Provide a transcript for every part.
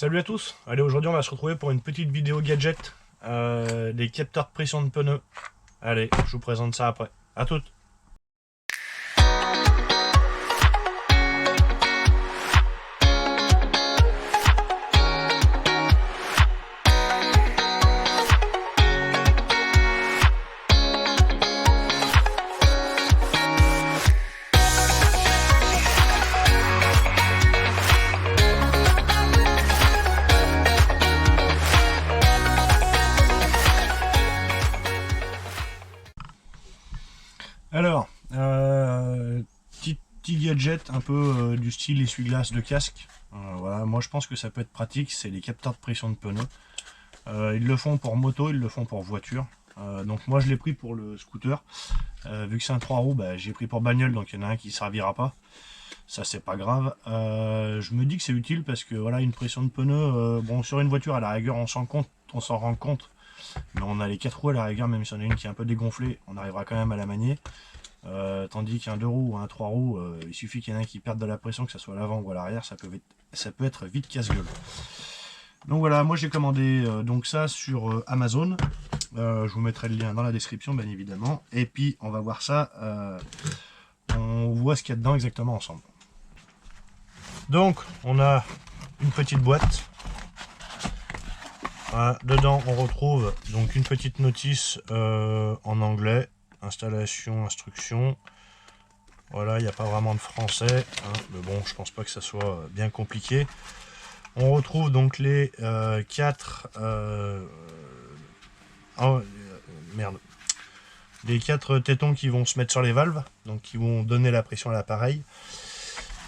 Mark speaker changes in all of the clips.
Speaker 1: Salut à tous. Allez, aujourd'hui on va se retrouver pour une petite vidéo gadget des capteurs de pression de pneus. Allez, je vous présente ça après. À toutes. Alors, petit gadget un peu du style essuie-glace de casque. Voilà, moi je pense que ça peut être pratique, c'est les capteurs de pression de pneus. Ils le font pour moto, ils le font pour voiture. Donc moi je l'ai pris pour le scooter. Vu que c'est un 3 roues, j'ai pris pour bagnole, donc il y en a un qui ne servira pas. Ça c'est pas grave. Je me dis que c'est utile parce que voilà, une pression de pneus, bon sur une voiture à la rigueur on s'en rend compte. Mais on a les 4 roues à la rigueur, même si on a une qui est un peu dégonflée, on arrivera quand même à la manier. Tandis qu'un 2 roues ou un 3 roues, il suffit qu'il y en ait un qui perde de la pression, que ce soit à l'avant ou à l'arrière, ça peut être vite casse-gueule. Donc voilà, moi j'ai commandé donc ça sur Amazon. Je vous mettrai le lien dans la description, bien évidemment. Et puis on va voir ça, on voit ce qu'il y a dedans exactement ensemble. Donc on a une petite boîte. Dedans on retrouve donc une petite notice en anglais, installation, instruction. Voilà, il n'y a pas vraiment de français, hein, mais bon, je pense pas que ça soit bien compliqué. On retrouve donc les 4 les 4 tétons qui vont se mettre sur les valves, donc qui vont donner la pression à l'appareil.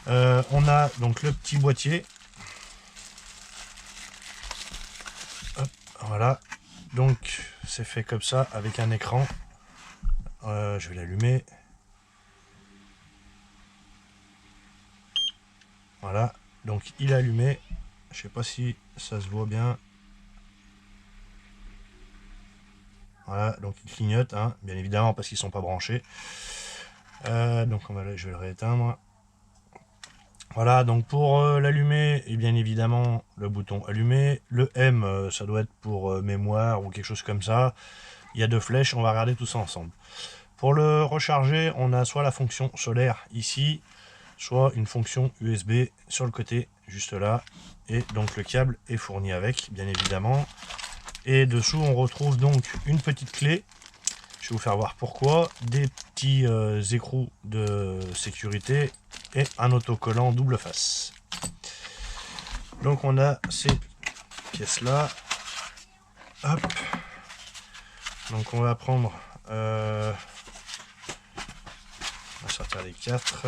Speaker 1: On a donc le petit boîtier. Voilà, donc c'est fait comme ça avec un écran. Je vais l'allumer. Voilà, donc il est allumé. Je sais pas si ça se voit bien. Voilà, donc il clignote, hein, bien évidemment parce qu'ils sont pas branchés. Donc je vais le rééteindre. Voilà, donc pour l'allumer, et bien évidemment le bouton allumer. Le M, ça doit être pour mémoire ou quelque chose comme ça. Il y a 2 flèches, on va regarder tout ça ensemble. Pour le recharger, on a soit la fonction solaire ici, soit une fonction USB sur le côté, juste là. Et donc le câble est fourni avec, bien évidemment. Et dessous, on retrouve donc une petite clé. Je vais vous faire voir pourquoi. Des petits écrous de sécurité et un autocollant double face. Donc on a ces pièces là. Hop. Donc on va prendre... on va sortir les 4.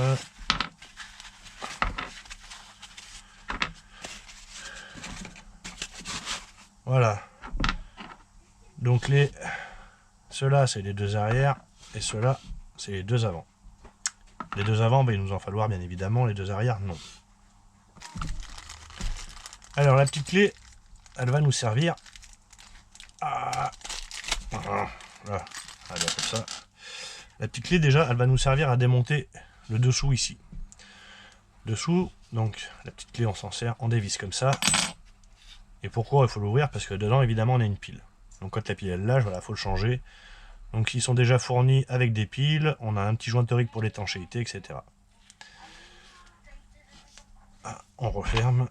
Speaker 1: Voilà. Donc ceux-là c'est les 2 arrière et ceux-là c'est les 2 avant. Les 2 avant, il nous en falloir bien évidemment, les 2 arrière non. Alors la petite clé, elle va nous servir à... Voilà, comme ça. La petite clé déjà, elle va nous servir à démonter le dessous ici. Dessous, donc la petite clé on s'en sert, on dévisse comme ça. Et pourquoi il faut l'ouvrir? Parce que dedans évidemment on a une pile. Donc quand la pile elle lâche, voilà, faut le changer. Donc ils sont déjà fournis avec des piles, on a un petit joint théorique pour l'étanchéité, etc. On referme.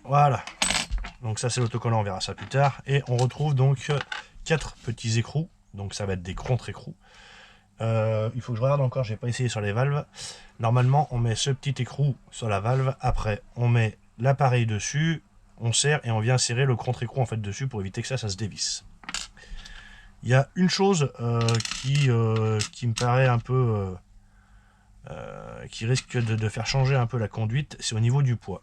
Speaker 1: Voilà. Donc ça c'est l'autocollant, on verra ça plus tard. Et on retrouve donc 4 petits écrous. Donc ça va être des contre-écrous. Il faut que je regarde encore, j'ai pas essayé sur les valves. Normalement on met ce petit écrou sur la valve. Après on met l'appareil dessus, on serre et on vient serrer le contre-écrou en fait dessus pour éviter que ça se dévisse. Il y a une chose qui me paraît un peu... qui risque de faire changer un peu la conduite, c'est au niveau du poids.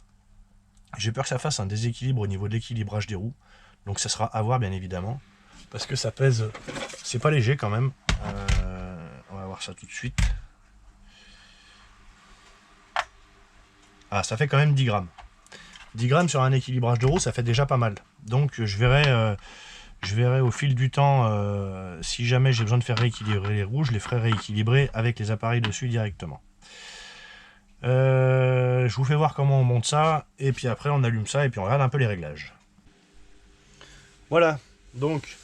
Speaker 1: J'ai peur que ça fasse un déséquilibre au niveau de l'équilibrage des roues. Donc ça sera à voir bien évidemment. Parce que ça pèse... C'est pas léger quand même. On va voir ça tout de suite. Ah, ça fait quand même 10 grammes. 10 grammes sur un équilibrage de roue, ça fait déjà pas mal. Donc je verrai au fil du temps, si jamais j'ai besoin de faire rééquilibrer les roues, je les ferai rééquilibrer avec les appareils dessus directement. Je vous fais voir comment on monte ça, et puis après on allume ça, et puis on regarde un peu les réglages. Voilà, donc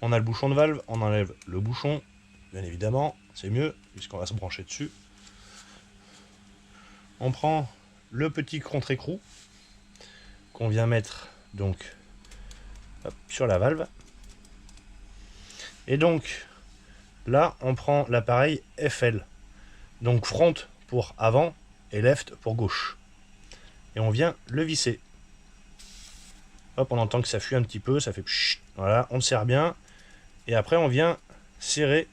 Speaker 1: on a le bouchon de valve, on enlève le bouchon, bien évidemment, c'est mieux, puisqu'on va se brancher dessus. On prend le petit contre-écrou qu'on vient mettre donc hop, sur la valve. Et donc là on prend l'appareil FL, donc front pour avant et left pour gauche. Et on vient le visser. Hop, on entend que ça fuit un petit peu, ça fait pchit, voilà, on le serre bien. Et après on vient serrer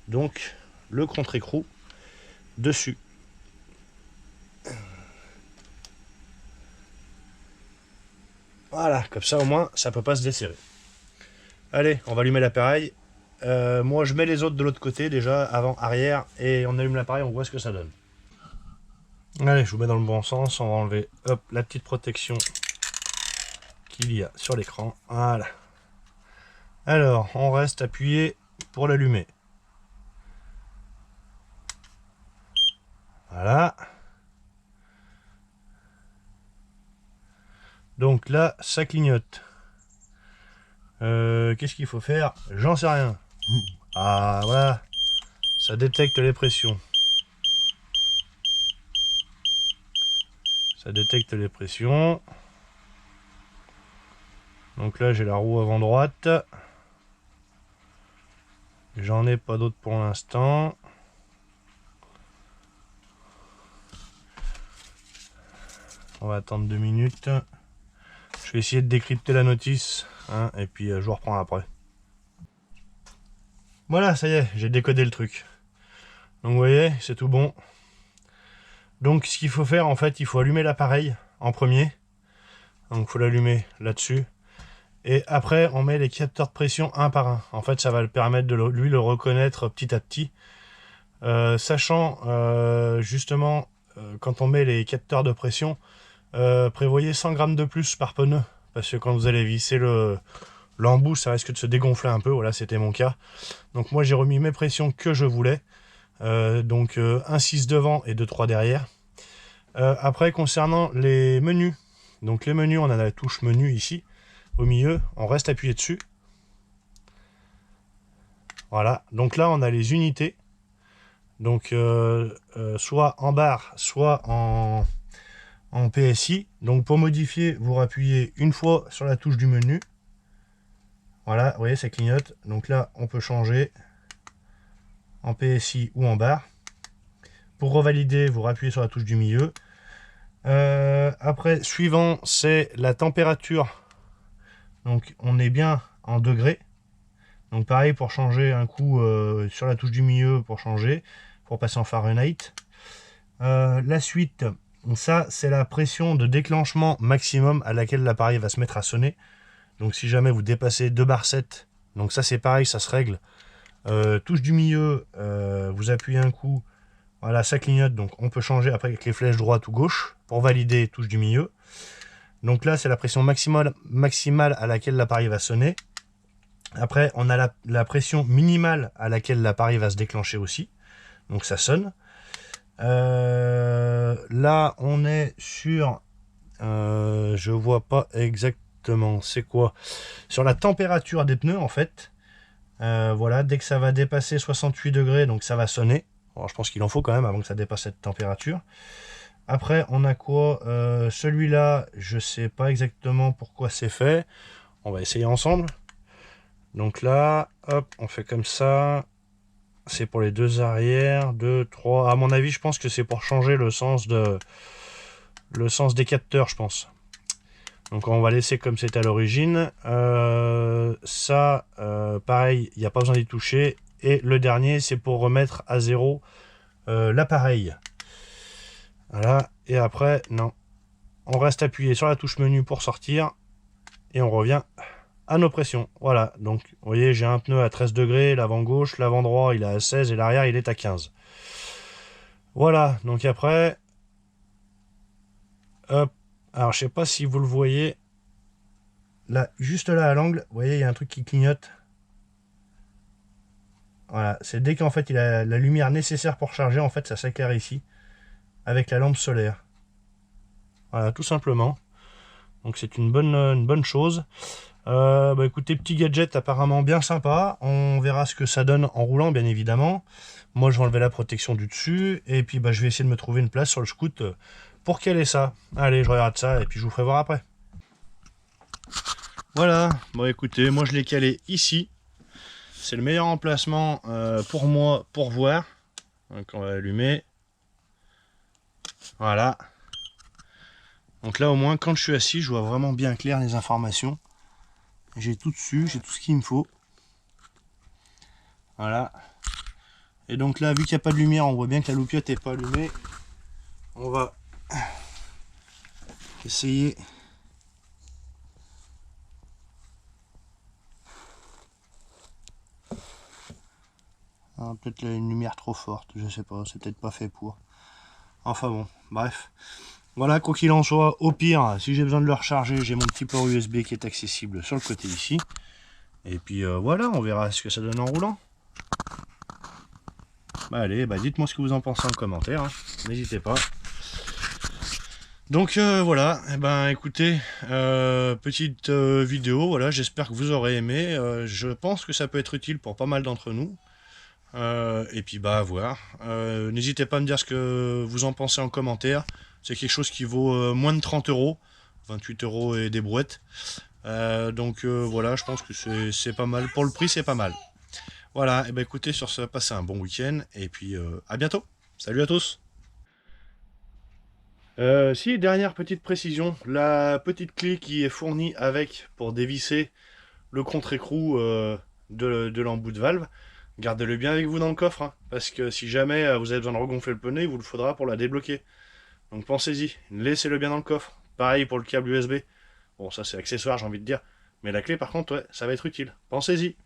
Speaker 1: donc le contre-écrou dessus. Voilà, comme ça au moins ça peut pas se desserrer. Allez, on va allumer l'appareil. Moi je mets les autres de l'autre côté déjà, avant, arrière, et on allume l'appareil, on voit ce que ça donne. Allez, je vous mets dans le bon sens, on va enlever hop, la petite protection qu'il y a sur l'écran. Voilà. Alors, on reste appuyé pour l'allumer. Voilà. Donc là, ça clignote. Qu'est-ce qu'il faut faire? J'en sais rien. Ah, voilà. Ça détecte les pressions. Ça détecte les pressions. Donc là, j'ai la roue avant droite. J'en ai pas d'autre pour l'instant. On va attendre 2 minutes. Je vais essayer de décrypter la notice, hein, et puis je vous reprends après. Voilà, ça y est, j'ai décodé le truc. Donc vous voyez, c'est tout bon. Donc ce qu'il faut faire, en fait, il faut allumer l'appareil en premier. Donc il faut l'allumer là-dessus. Et après, on met les capteurs de pression un par un. En fait, ça va le permettre de lui le reconnaître petit à petit. Sachant, justement, quand on met les capteurs de pression, prévoyez 100 grammes de plus par pneu. Parce que quand vous allez visser l'embout, ça risque de se dégonfler un peu. Voilà, c'était mon cas. Donc moi, j'ai remis mes pressions que je voulais. Donc 1,6 devant et 2,3 derrière. Après, concernant les menus. Donc les menus, on a la touche menu ici. Au milieu, on reste appuyé dessus. Voilà, donc là on a les unités. Donc soit en barre, soit en PSI. Donc pour modifier, vous appuyez une fois sur la touche du menu. Voilà, vous voyez, ça clignote. Donc là, on peut changer en PSI ou en barre. Pour revalider, vous appuyez sur la touche du milieu. Après, suivant, c'est la température. Donc on est bien en degrés. Donc pareil pour changer un coup sur la touche du milieu pour changer, pour passer en Fahrenheit. La suite, ça c'est la pression de déclenchement maximum à laquelle l'appareil va se mettre à sonner. Donc si jamais vous dépassez 2 bar 7, donc ça c'est pareil, ça se règle. Touche du milieu, vous appuyez un coup, voilà, ça clignote, donc on peut changer après avec les flèches droite ou gauche pour valider touche du milieu. Donc là, c'est la pression maximale à laquelle l'appareil va sonner. Après, on a la pression minimale à laquelle l'appareil va se déclencher aussi. Donc ça sonne. Là, on est sur... je vois pas exactement c'est quoi. Sur la température des pneus, en fait. Voilà, dès que ça va dépasser 68 degrés, donc ça va sonner. Alors, je pense qu'il en faut quand même avant que ça dépasse cette température. Après, on a quoi? Celui-là, je sais pas exactement pourquoi c'est fait. On va essayer ensemble. Donc là, hop, on fait comme ça. C'est pour les deux arrières, 2, 3. À mon avis, je pense que c'est pour changer le sens des capteurs, je pense. Donc on va laisser comme c'était à l'origine. Ça, pareil, il n'y a pas besoin d'y toucher. Et le dernier, c'est pour remettre à zéro l'appareil. Voilà, et après, non. On reste appuyé sur la touche menu pour sortir. Et on revient à nos pressions. Voilà, donc vous voyez, j'ai un pneu à 13 degrés, l'avant gauche, l'avant droit, il est à 16 et l'arrière, il est à 15. Voilà, donc après, hop, alors je sais pas si vous le voyez, là, juste là à l'angle, vous voyez, il y a un truc qui clignote. Voilà, c'est dès qu'en fait il a la lumière nécessaire pour charger, en fait ça s'éclaire ici. avec la lampe solaire. Voilà, tout simplement. Donc c'est une bonne chose. Bah écoutez, petit gadget apparemment bien sympa. On verra ce que ça donne en roulant, bien évidemment. Moi, je vais enlever la protection du dessus. Et puis, bah, je vais essayer de me trouver une place sur le scoot pour caler ça. Allez, je regarde ça et puis je vous ferai voir après. Voilà. Bon, écoutez, moi, je l'ai calé ici. C'est le meilleur emplacement pour moi pour voir. Donc, on va allumer. Voilà. Donc là, au moins, quand je suis assis, je vois vraiment bien clair les informations. J'ai tout dessus, j'ai tout ce qu'il me faut. Voilà. Et donc là, vu qu'il n'y a pas de lumière, on voit bien que la loupiote n'est pas allumée. On va essayer. Ah, peut-être une lumière trop forte, je sais pas, c'est peut-être pas fait pour. Enfin bon, bref. Voilà, quoi qu'il en soit, au pire, si j'ai besoin de le recharger, j'ai mon petit port USB qui est accessible sur le côté ici. Et puis voilà, on verra ce que ça donne en roulant. Bah allez, bah dites-moi ce que vous en pensez en commentaire, hein. N'hésitez pas. Donc voilà, et ben écoutez, petite vidéo, voilà, j'espère que vous aurez aimé. Je pense que ça peut être utile pour pas mal d'entre nous. Et puis bah à voir. N'hésitez pas à me dire ce que vous en pensez en commentaire. C'est quelque chose qui vaut moins de 30 €, 28 € et des brouettes. Donc voilà, je pense que c'est pas mal. Pour le prix, c'est pas mal. Voilà, et ben écoutez, sur ce, passez un bon week-end. Et puis à bientôt. Salut à tous. Si, dernière petite précision, la petite clé qui est fournie avec pour dévisser le contre-écrou de l'embout de valve, gardez-le bien avec vous dans le coffre, hein, parce que si jamais vous avez besoin de regonfler le pneu, il vous le faudra pour la débloquer. Donc pensez-y, laissez-le bien dans le coffre. Pareil pour le câble USB. Bon, ça c'est accessoire, j'ai envie de dire. Mais la clé par contre, ouais, ça va être utile. Pensez-y.